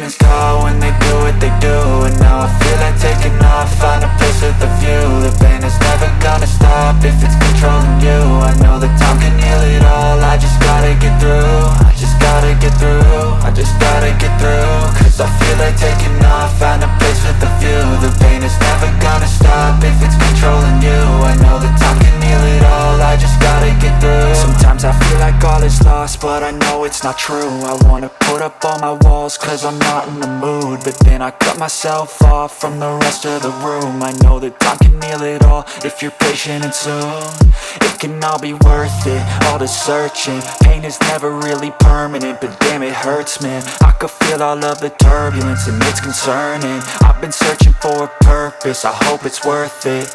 demons call when they do what they do. And now I feel like taking off, find a place with a view. The pain is never gonna stop if it's controlling you. I know that time can heal it all, I just gotta get through. I just gotta get through, I just gotta get through. Cause I feel like taking off, find a place with a view. The pain is never gonna stop if it's controlling you. I know that time can heal it all, I just gotta get through. Sometimes I feel like all is lost, but I know it's not true. I wanna put up all my walls cause I'm not in the mood, but then I cut myself off from the rest of the room. I know that time can heal it all if you're patient and soon. It can all be worth it, all the searching. Pain is never really permanent, but damn it hurts, man. I could feel all of the turbulence and it's concerning. I've been searching for a purpose, I hope it's worth it.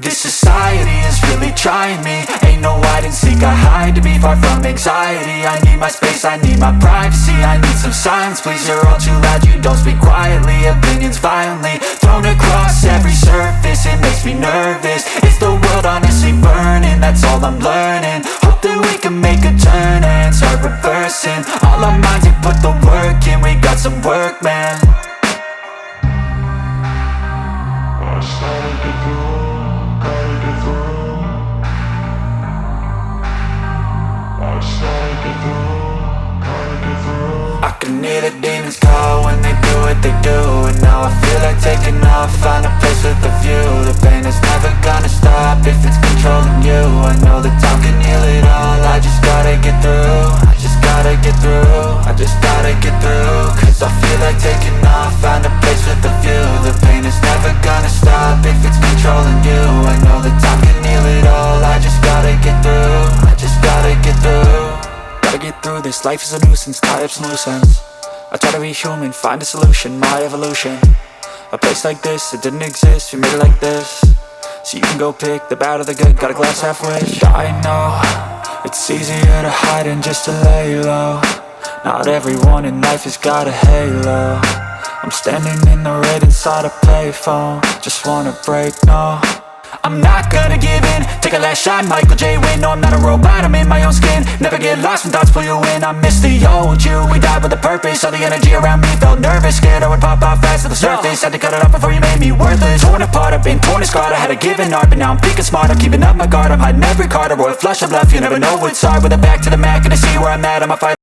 This society is really trying me. Ain't no hide and seek, I hide to be far from anxiety. I need my space, I need my privacy. I need some silence, please, you're all too loud. You don't speak quietly, opinions violently thrown across every surface. It makes me nervous, it's the world honestly burning. That's all I'm learning, hope that we can make a turn and start reversing. All our minds, we put the work in, we got some work, man. I started to go. I can hear the demons call when they do what they do. And now I feel like taking off, find a place with a view. The pain is never gonna stop if it's controlling you. I know that time can heal it all, I just gotta get through. I just gotta get through, I just gotta get through. Cause I feel like taking off, find a place with a view. The pain is never gonna stop if it's controlling you. I know that time can heal it all, I just gotta get through. I just gotta get through. Gotta get through this, life is a nuisance, tie up some loose ends. I try to be human, find a solution, my evolution. A place like this, it didn't exist, we made it like this. So you can go pick the bad or the good, got a glass halfway. I know, it's easier to hide than just to lay low. Not everyone in life has got a halo. I'm standing in the red inside a payphone, just wanna break, no. I'm not gonna give in, take a last shot, Michael J. Win. No, I'm not a robot, I'm in my own skin. Never get lost when thoughts pull you in. I miss the old you, we died with a purpose. All the energy around me felt nervous, scared I would pop off fast to the surface. Had to cut it off before you made me worthless. Torn apart, I've been torn and scarred. I had a given art, but now I'm thinking smart. I'm keeping up my guard, I'm hiding every card. A royal flush of love, you never know what's hard. With a back to the mat, gonna see where I'm at, I'm a fight.